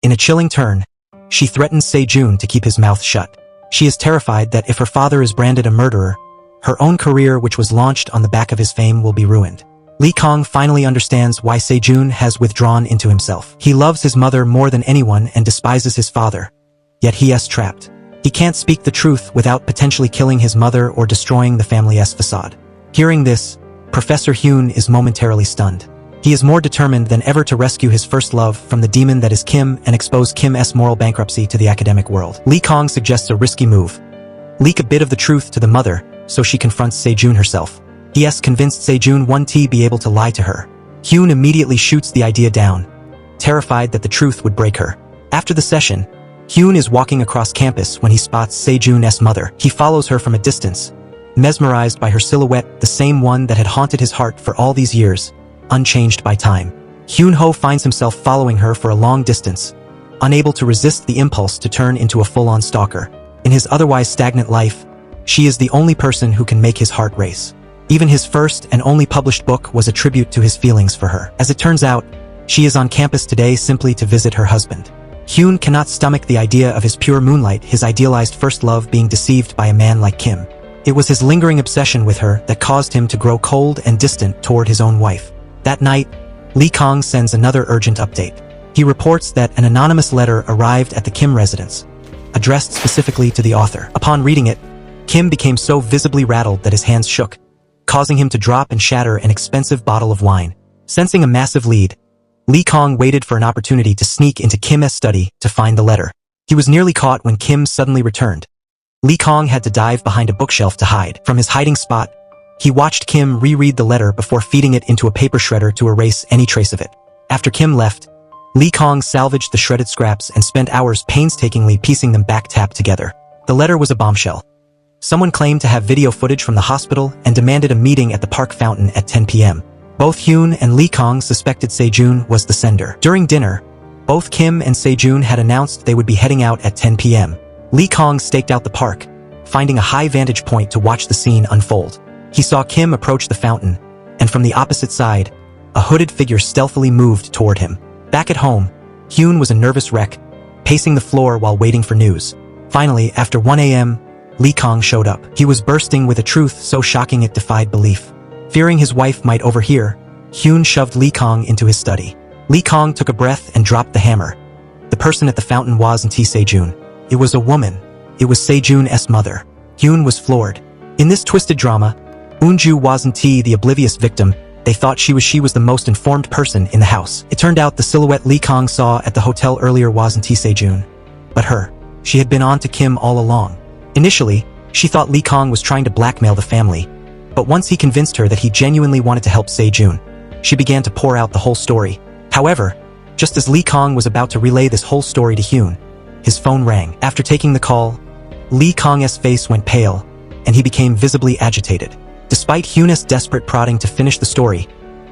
in a chilling turn, she threatens Se-jun to keep his mouth shut. She is terrified that if her father is branded a murderer, her own career, which was launched on the back of his fame, will be ruined. Lee Kong finally understands why Se-jun has withdrawn into himself. He loves his mother more than anyone and despises his father, yet he is trapped. He can't speak the truth without potentially killing his mother or destroying the family's facade. Hearing this, Professor Hyun is momentarily stunned. He is more determined than ever to rescue his first love from the demon that is Kim and expose Kim's moral bankruptcy to the academic world. Lee Kong suggests a risky move. Leak a bit of the truth to the mother, so she confronts Se-jun herself. He has convinced Se-jun won't be able to lie to her. Hyun immediately shoots the idea down, terrified that the truth would break her. After the session, Hyun is walking across campus when he spots Se-jun's mother. He follows her from a distance, mesmerized by her silhouette, the same one that had haunted his heart for all these years, unchanged by time. Hyun-ho finds himself following her for a long distance, unable to resist the impulse to turn into a full-on stalker. In his otherwise stagnant life, she is the only person who can make his heart race. Even his first and only published book was a tribute to his feelings for her. As it turns out, she is on campus today simply to visit her husband. Hyun cannot stomach the idea of his pure moonlight, his idealized first love, being deceived by a man like Kim. It was his lingering obsession with her that caused him to grow cold and distant toward his own wife. That night, Lee Kong sends another urgent update. He reports that an anonymous letter arrived at the Kim residence, addressed specifically to the author. Upon reading it, Kim became so visibly rattled that his hands shook, causing him to drop and shatter an expensive bottle of wine. Sensing a massive lead, Lee Kong waited for an opportunity to sneak into Kim's study to find the letter. He was nearly caught when Kim suddenly returned. Lee Kong had to dive behind a bookshelf to hide. From his hiding spot, he watched Kim reread the letter before feeding it into a paper shredder to erase any trace of it. After Kim left, Lee Kong salvaged the shredded scraps and spent hours painstakingly piecing them back together. The letter was a bombshell. Someone claimed to have video footage from the hospital and demanded a meeting at the park fountain at 10 p.m. Both Hyun and Lee Kong suspected Se-jun was the sender. During dinner, both Kim and Se-jun had announced they would be heading out at 10 p.m. Lee Kong staked out the park, finding a high vantage point to watch the scene unfold. He saw Kim approach the fountain, and from the opposite side, A hooded figure stealthily moved toward him. Back at home, Hyun was a nervous wreck, pacing the floor while waiting for news. Finally, after 1 a.m., Lee Kong showed up. He was bursting with a truth so shocking it defied belief. Fearing his wife might overhear, Hyun shoved Lee Kong into his study. Lee Kong took a breath and dropped the hammer. The person at the fountain wasn't Sejun. It was a woman. It was Sejun's mother. Hyun was floored. In this twisted drama, Eunju wasn't the oblivious victim. They thought she was the most informed person in the house. It turned out the silhouette Lee Kong saw at the hotel earlier wasn't Sejun, but her. She had been on to Kim all along. Initially, she thought Lee Kong was trying to blackmail the family, but once he convinced her that he genuinely wanted to help Sejun, she began to pour out the whole story. However, just as Lee Kong was about to relay this whole story to Hyun, his phone rang. After taking the call, Lee Kong's face went pale, and he became visibly agitated. Despite Hyun's desperate prodding to finish the story,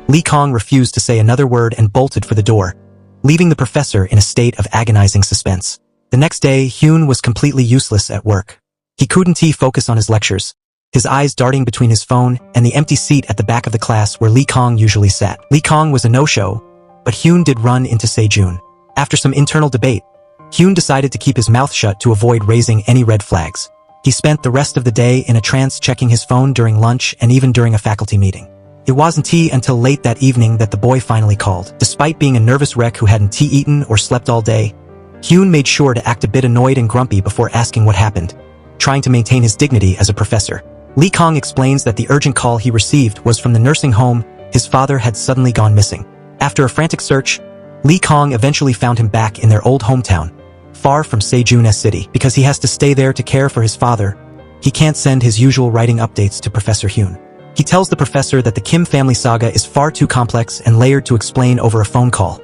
Lee Kong refused to say another word and bolted for the door, leaving the professor in a state of agonizing suspense. The next day, Hyun was completely useless at work. He couldn't focus on his lectures, his eyes darting between his phone and the empty seat at the back of the class where Lee Kong usually sat. Lee Kong was a no-show, but Hyun did run into Sejun. After some internal debate, Hyun decided to keep his mouth shut to avoid raising any red flags. He spent the rest of the day in a trance, checking his phone during lunch and even during a faculty meeting. It wasn't until late that evening that the boy finally called. Despite being a nervous wreck who hadn't eaten or slept all day, Hyun made sure to act a bit annoyed and grumpy before asking what happened, trying to maintain his dignity as a professor. Lee Kong explains that the urgent call he received was from the nursing home. His father had suddenly gone missing. After a frantic search, Lee Kong eventually found him back in their old hometown, far from Sejun's city. Because he has to stay there to care for his father, he can't send his usual writing updates to Professor Hyun. He tells the professor that the Kim family saga is far too complex and layered to explain over a phone call.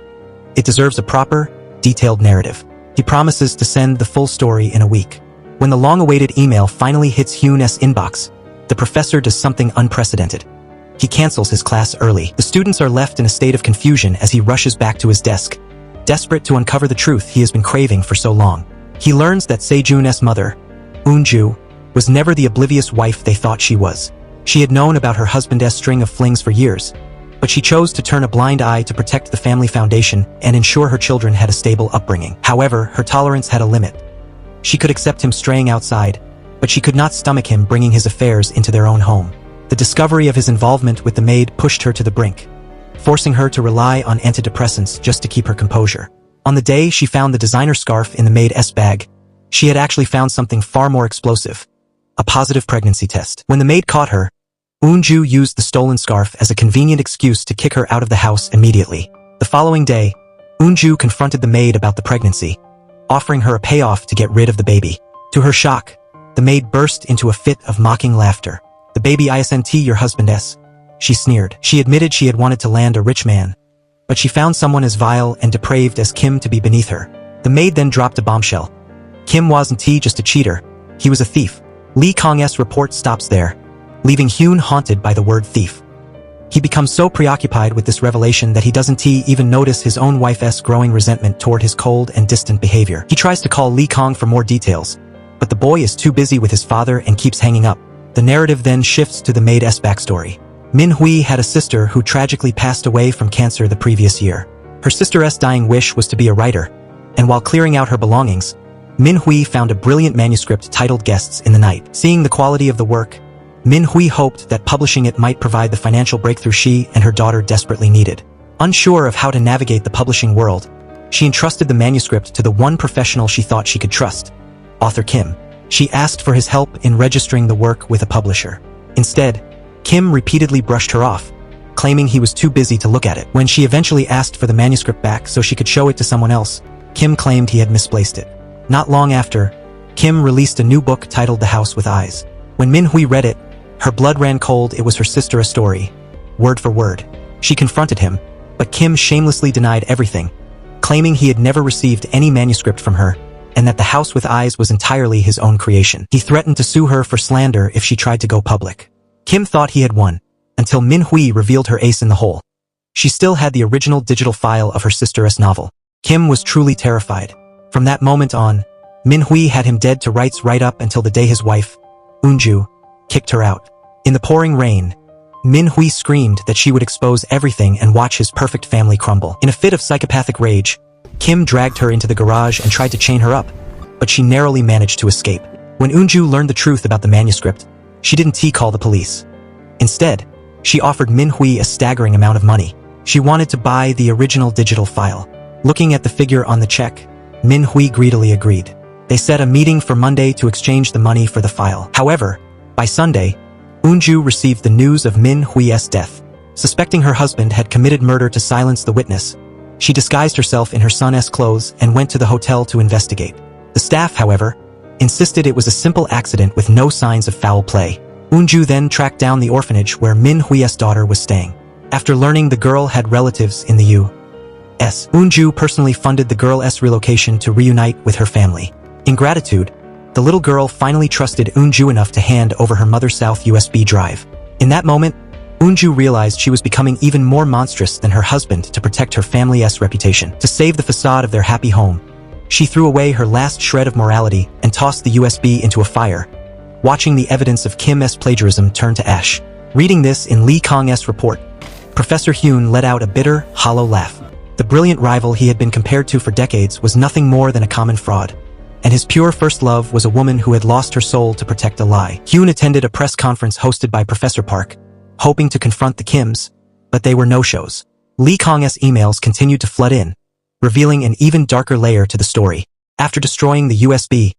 It deserves a proper, detailed narrative. He promises to send the full story in a week. When the long-awaited email finally hits Hyun's inbox, the professor does something unprecedented. He cancels his class early. The students are left in a state of confusion as he rushes back to his desk, desperate to uncover the truth he has been craving for so long. He learns that Sejun's mother, Eunju, was never the oblivious wife they thought she was. She had known about her husband's string of flings for years, but she chose to turn a blind eye to protect the family foundation and ensure her children had a stable upbringing. However, her tolerance had a limit. She could accept him straying outside, but she could not stomach him bringing his affairs into their own home. The discovery of his involvement with the maid pushed her to the brink, forcing her to rely on antidepressants just to keep her composure. On the day she found the designer scarf in the maid's bag, she had actually found something far more explosive: a positive pregnancy test. When the maid caught her, Eunju used the stolen scarf as a convenient excuse to kick her out of the house immediately. The following day, Eunju confronted the maid about the pregnancy, offering her a payoff to get rid of the baby. To her shock, the maid burst into a fit of mocking laughter. "The baby isn't your husband's," she sneered. She admitted she had wanted to land a rich man, but she found someone as vile and depraved as Kim to be beneath her. The maid then dropped a bombshell. Kim wasn't just a cheater, he was a thief. Lee Kong's report stops there, leaving Hyun haunted by the word thief. He becomes so preoccupied with this revelation that he doesn't even notice his own wife's growing resentment toward his cold and distant behavior. He tries to call Lee Kong for more details, but the boy is too busy with his father and keeps hanging up. The narrative then shifts to the maid's backstory. Min-hui had a sister who tragically passed away from cancer the previous year. Her sister's dying wish was to be a writer, and while clearing out her belongings, Min-hui found a brilliant manuscript titled Guests in the Night. Seeing the quality of the work, Min-hui hoped that publishing it might provide the financial breakthrough she and her daughter desperately needed. Unsure of how to navigate the publishing world, she entrusted the manuscript to the one professional she thought she could trust, author Kim. She asked for his help in registering the work with a publisher. Instead, Kim repeatedly brushed her off, claiming he was too busy to look at it. When she eventually asked for the manuscript back so she could show it to someone else, Kim claimed he had misplaced it. Not long after, Kim released a new book titled The House with Eyes. When Min-hui read it, her blood ran cold. It was her sister's story, word for word. She confronted him, but Kim shamelessly denied everything, claiming he had never received any manuscript from her, and that The House with Eyes was entirely his own creation. He threatened to sue her for slander if she tried to go public. Kim thought he had won, until Min-hui revealed her ace in the hole. She still had the original digital file of her sister's novel. Kim was truly terrified. From that moment on, Min-hui had him dead to rights right up until the day his wife, Eunju, kicked her out. In the pouring rain, Min-hui screamed that she would expose everything and watch his perfect family crumble. In a fit of psychopathic rage, Kim dragged her into the garage and tried to chain her up, but she narrowly managed to escape. When Eun-ju learned the truth about the manuscript, she didn't call the police. Instead, she offered Min-hui a staggering amount of money. She wanted to buy the original digital file. Looking at the figure on the check, Min-hui greedily agreed. They set a meeting for Monday to exchange the money for the file. However, by Sunday, Eun-ju received the news of Min-hui's death. Suspecting her husband had committed murder to silence the witness, she disguised herself in her son's clothes and went to the hotel to investigate. The staff, however, insisted it was a simple accident with no signs of foul play. Eun-ju then tracked down the orphanage where Min-hui's daughter was staying. After learning the girl had relatives in the U.S., Eun-ju personally funded the girl's relocation to reunite with her family. In gratitude, the little girl finally trusted Eun-ju enough to hand over her mother's South USB drive. In that moment, Eun-ju realized she was becoming even more monstrous than her husband to protect her family's reputation. To save the facade of their happy home, she threw away her last shred of morality and tossed the USB into a fire, watching the evidence of Kim's plagiarism turn to ash. Reading this in Lee Kong's report, Professor Hyun let out a bitter, hollow laugh. The brilliant rival he had been compared to for decades was nothing more than a common fraud, and his pure first love was a woman who had lost her soul to protect a lie. Hyun attended a press conference hosted by Professor Park, hoping to confront the Kims, but they were no-shows. Lee Kong's emails continued to flood in, revealing an even darker layer to the story. After destroying the USB,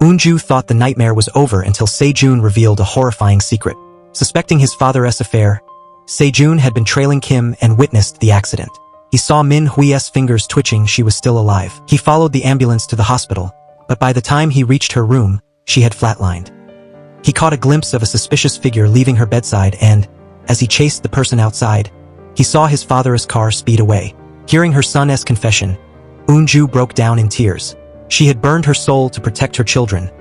Eun-ju thought the nightmare was over until Se-jun revealed a horrifying secret. Suspecting his father's affair, Se-jun had been trailing Kim and witnessed the accident. He saw Min-hui's fingers twitching. She was still alive. He followed the ambulance to the hospital, but by the time he reached her room, she had flatlined. He caught a glimpse of a suspicious figure leaving her bedside and, as he chased the person outside, he saw his father's car speed away. Hearing her son's confession, Eun-ju broke down in tears. She had burned her soul to protect her children,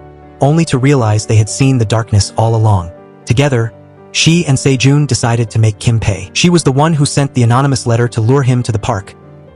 only to realize they had seen the darkness all along. Together, she and Se-jun decided to make Kim pay. She was the one who sent the anonymous letter to lure him to the park,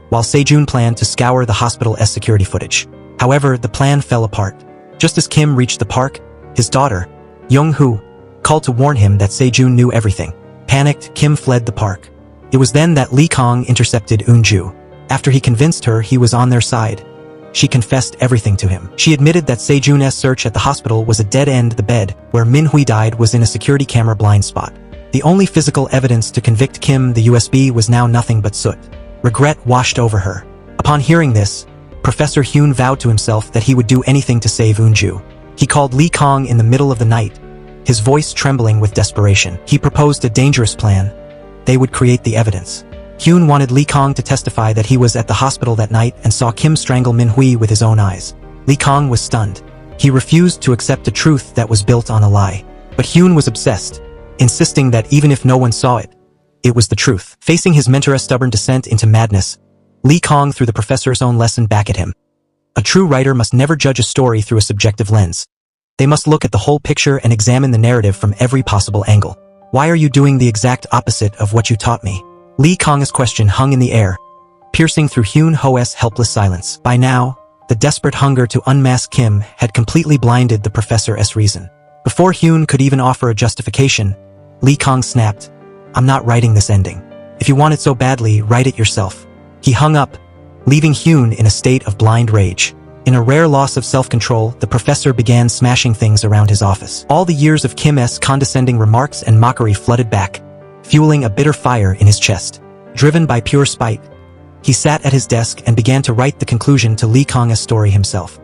while Se-jun planned to scour the hospital's security footage. However, the plan fell apart. Just as Kim reached the park, his daughter, Young-hoo, called to warn him that Se-jun knew everything. Panicked, Kim fled the park. It was then that Lee Kong intercepted Eun-ju. After he convinced her he was on their side, she confessed everything to him. She admitted that Se-jun's search at the hospital was a dead end. The bed where Min-hui died was in a security camera blind spot. The only physical evidence to convict Kim, the USB, was now nothing but soot. Regret washed over her. Upon hearing this, Professor Hyun vowed to himself that he would do anything to save Eun-ju. He called Lee Kong in the middle of the night, his voice trembling with desperation. He proposed a dangerous plan. They would create the evidence. Hyun wanted Lee Kong to testify that he was at the hospital that night and saw Kim strangle Min-hui with his own eyes. Lee Kong was stunned. He refused to accept a truth that was built on a lie. But Hyun was obsessed, insisting that even if no one saw it, it was the truth. Facing his mentor's stubborn descent into madness, Lee Kong threw the professor's own lesson back at him. A true writer must never judge a story through a subjective lens. They must look at the whole picture and examine the narrative from every possible angle. Why are you doing the exact opposite of what you taught me? Lee Kong's question hung in the air, piercing through Hyun-ho's helpless silence. By now, the desperate hunger to unmask Kim had completely blinded the professor's reason. Before Hyun could even offer a justification, Lee Kong snapped, "I'm not writing this ending. If you want it so badly, write it yourself." He hung up, leaving Hyun in a state of blind rage. In a rare loss of self-control, the professor began smashing things around his office. All the years of Kim's condescending remarks and mockery flooded back, fueling a bitter fire in his chest. Driven by pure spite, he sat at his desk and began to write the conclusion to Lee Kong's story himself.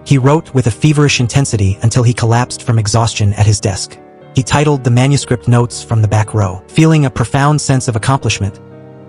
He wrote with a feverish intensity until he collapsed from exhaustion at his desk. He titled the manuscript Notes from the Back Row. Feeling a profound sense of accomplishment,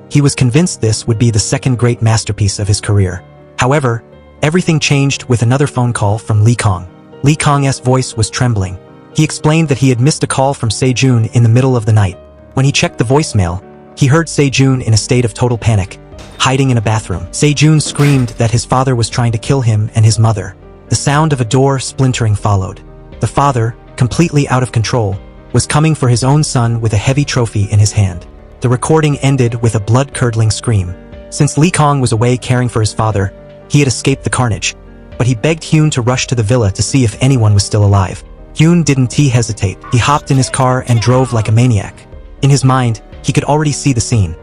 he was convinced this would be the second great masterpiece of his career. However, everything changed with another phone call from Lee Kong. Lee Kong's voice was trembling. He explained that he had missed a call from Se-jun in the middle of the night. When he checked the voicemail, he heard Se-jun in a state of total panic, hiding in a bathroom. Se-jun screamed that his father was trying to kill him and his mother. The sound of a door splintering followed. The father, completely out of control, was coming for his own son with a heavy trophy in his hand. The recording ended with a blood-curdling scream. Since Lee Kong was away caring for his father, he had escaped the carnage, but he begged Hyun to rush to the villa to see if anyone was still alive. Hyun didn't hesitate. He hopped in his car and drove like a maniac. In his mind, he could already see the scene.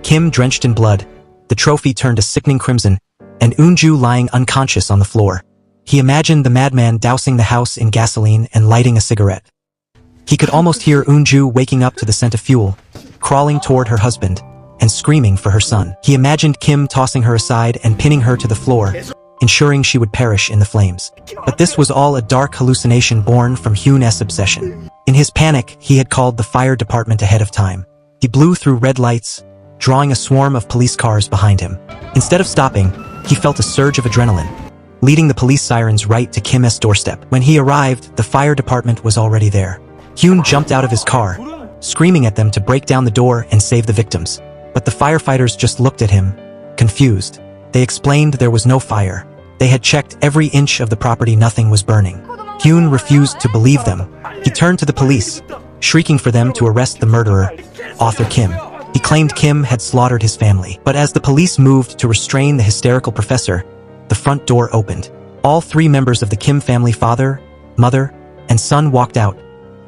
Kim drenched in blood, the trophy turned a sickening crimson, and Eun-ju lying unconscious on the floor. He imagined the madman dousing the house in gasoline and lighting a cigarette. He could almost hear Eun-ju waking up to the scent of fuel, crawling toward her husband, and screaming for her son. He imagined Kim tossing her aside and pinning her to the floor, ensuring she would perish in the flames. But this was all a dark hallucination born from Hyun-'s obsession. In his panic, he had called the fire department ahead of time. He blew through red lights, drawing a swarm of police cars behind him. Instead of stopping, he felt a surge of adrenaline, leading the police sirens right to Kim's doorstep. When he arrived, the fire department was already there. Hyun jumped out of his car, screaming at them to break down the door and save the victims. But the firefighters just looked at him, confused. They explained there was no fire. They had checked every inch of the property, nothing was burning. Hyun refused to believe them. He turned to the police, shrieking for them to arrest the murderer, author Kim. He claimed Kim had slaughtered his family. But as the police moved to restrain the hysterical professor, the front door opened. All three members of the Kim family, father, mother, and son, walked out,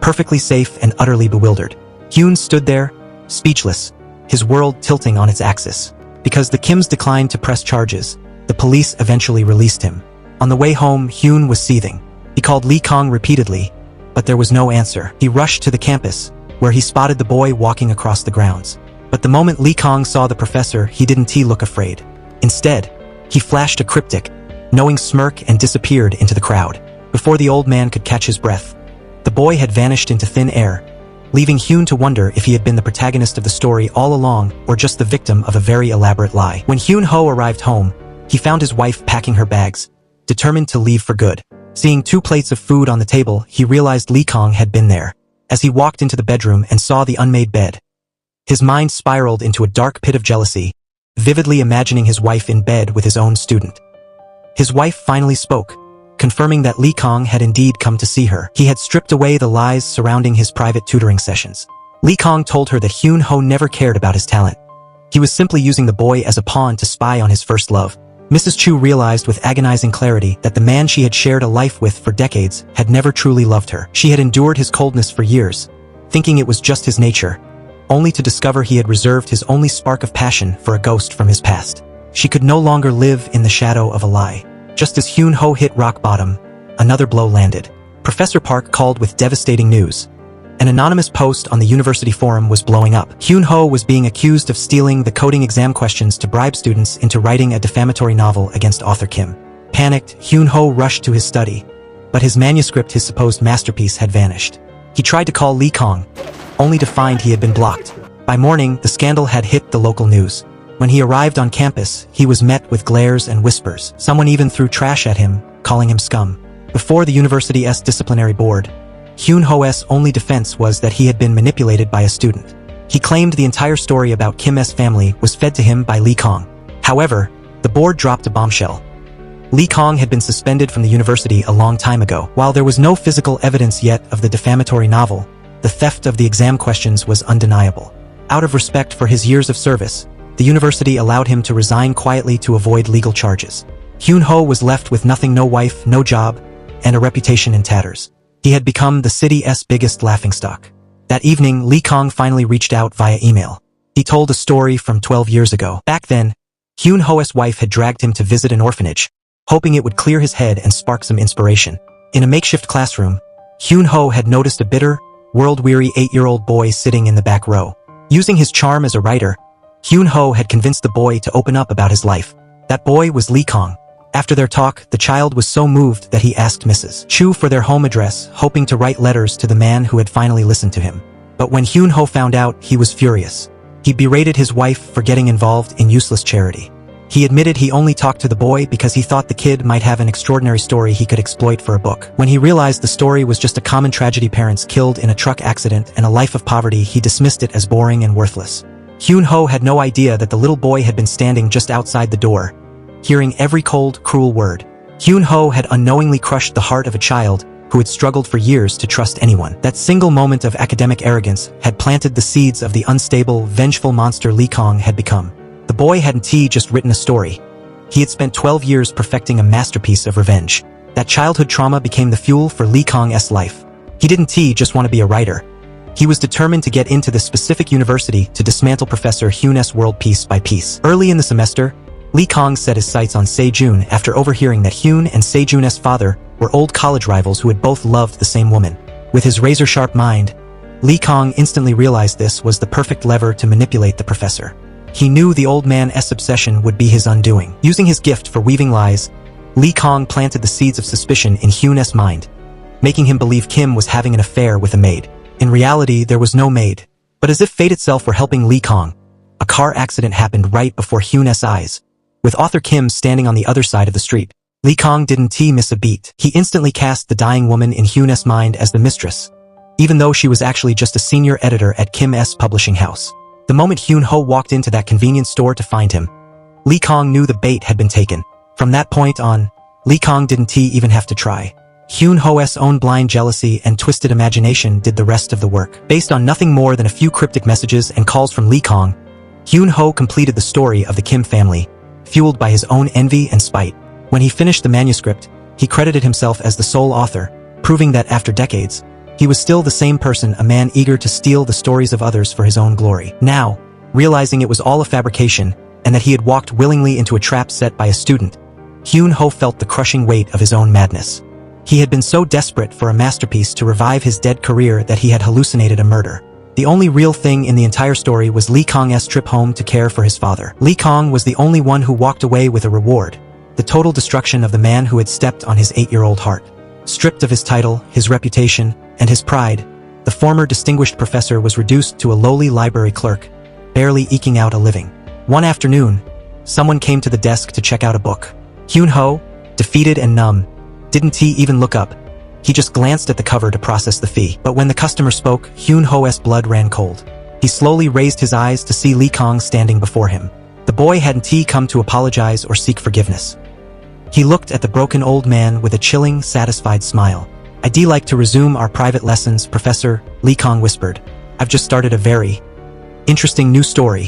perfectly safe and utterly bewildered. Hyun stood there, speechless, his world tilting on its axis. Because the Kims declined to press charges, the police eventually released him. On the way home, Hyun was seething. He called Lee Kong repeatedly, but there was no answer. He rushed to the campus, where he spotted the boy walking across the grounds. But the moment Lee Kong saw the professor, he didn't look afraid. Instead, he flashed a cryptic, knowing smirk and disappeared into the crowd. Before the old man could catch his breath, the boy had vanished into thin air, leaving Hyun to wonder if he had been the protagonist of the story all along or just the victim of a very elaborate lie. When Hyun-ho arrived home, he found his wife packing her bags, determined to leave for good. Seeing 2 plates of food on the table, he realized Lee Kong had been there. As he walked into the bedroom and saw the unmade bed, his mind spiraled into a dark pit of jealousy, vividly imagining his wife in bed with his own student. His wife finally spoke, confirming that Lee Kong had indeed come to see her. He had stripped away the lies surrounding his private tutoring sessions. Lee Kong told her that Hyun-ho never cared about his talent. He was simply using the boy as a pawn to spy on his first love. Mrs. Chu realized with agonizing clarity that the man she had shared a life with for decades had never truly loved her. She had endured his coldness for years, thinking it was just his nature, only to discover he had reserved his only spark of passion for a ghost from his past. She could no longer live in the shadow of a lie. Just as Hyun-ho hit rock bottom, another blow landed. Professor Park called with devastating news. An anonymous post on the university forum was blowing up. Hyun-ho was being accused of stealing the coding exam questions to bribe students into writing a defamatory novel against author Kim. Panicked, Hyun-ho rushed to his study, but his manuscript, his supposed masterpiece, had vanished. He tried to call Lee Kong, only to find he had been blocked. By morning, the scandal had hit the local news. When he arrived on campus, he was met with glares and whispers. Someone even threw trash at him, calling him scum. Before the university's disciplinary board, Hyun-ho's only defense was that he had been manipulated by a student. He claimed the entire story about Kim's family was fed to him by Lee Kong. However, the board dropped a bombshell. Lee Kong had been suspended from the university a long time ago. While there was no physical evidence yet of the defamatory novel, the theft of the exam questions was undeniable. Out of respect for his years of service, the university allowed him to resign quietly to avoid legal charges. Hyun-ho was left with nothing: no wife, no job, and a reputation in tatters. He had become the city's biggest laughingstock. That evening, Lee Kong finally reached out via email. He told a story from 12 years ago. Back then, Hyun-ho's wife had dragged him to visit an orphanage, hoping it would clear his head and spark some inspiration. In a makeshift classroom, Hyun-ho had noticed a bitter, world-weary 8-year-old boy sitting in the back row. Using his charm as a writer, Hyun-ho had convinced the boy to open up about his life. That boy was Lee Kong. After their talk, the child was so moved that he asked Mrs. Chu for their home address, hoping to write letters to the man who had finally listened to him. But when Hyun-ho found out, he was furious. He berated his wife for getting involved in useless charity. He admitted he only talked to the boy because he thought the kid might have an extraordinary story he could exploit for a book. When he realized the story was just a common tragedy, parents killed in a truck accident and a life of poverty, he dismissed it as boring and worthless. Hyun-ho had no idea that the little boy had been standing just outside the door, hearing every cold, cruel word. Hyun-ho had unknowingly crushed the heart of a child who had struggled for years to trust anyone. That single moment of academic arrogance had planted the seeds of the unstable, vengeful monster Lee Kong had become. The boy hadn't just written a story. He had spent 12 years perfecting a masterpiece of revenge. That childhood trauma became the fuel for Lee Kong's life. He didn't just want to be a writer. He was determined to get into this specific university to dismantle Professor Hyun's world piece by piece. Early in the semester, Lee Kong set his sights on Se-jun after overhearing that Hyun and Se-jun's father were old college rivals who had both loved the same woman. With his razor-sharp mind, Lee Kong instantly realized this was the perfect lever to manipulate the professor. He knew the old man's obsession would be his undoing. Using his gift for weaving lies, Lee Kong planted the seeds of suspicion in Hyun's mind, making him believe Kim was having an affair with a maid. In reality, there was no maid. But as if fate itself were helping Lee Kong, a car accident happened right before Hyun's eyes. With author Kim standing on the other side of the street, Lee Kong didn't miss a beat. He instantly cast the dying woman in Hyun's mind as the mistress, even though she was actually just a senior editor at Kim's publishing house. The moment Hyun-ho walked into that convenience store to find him, Lee Kong knew the bait had been taken. From that point on, Lee Kong didn't even have to try. Hyun-ho's own blind jealousy and twisted imagination did the rest of the work. Based on nothing more than a few cryptic messages and calls from Lee Kong, Hyun-ho completed the story of the Kim family, fueled by his own envy and spite. When he finished the manuscript, he credited himself as the sole author, proving that after decades, he was still the same person, a man eager to steal the stories of others for his own glory. Now, realizing it was all a fabrication, and that he had walked willingly into a trap set by a student, Hyun-ho felt the crushing weight of his own madness. He had been so desperate for a masterpiece to revive his dead career that he had hallucinated a murder. The only real thing in the entire story was Lee Kong's trip home to care for his father. Lee Kong was the only one who walked away with a reward, the total destruction of the man who had stepped on his 8-year-old heart. Stripped of his title, his reputation, and his pride, the former distinguished professor was reduced to a lowly library clerk, barely eking out a living. One afternoon, someone came to the desk to check out a book. Hyun-ho, defeated and numb, didn't even look up. He just glanced at the cover to process the fee. But when the customer spoke, Hyun-ho's blood ran cold. He slowly raised his eyes to see Lee Kong standing before him. The boy hadn't come to apologize or seek forgiveness. He looked at the broken old man with a chilling, satisfied smile. "I'd like to resume our private lessons, Professor," Lee Kong whispered. "I've just started a very interesting new story."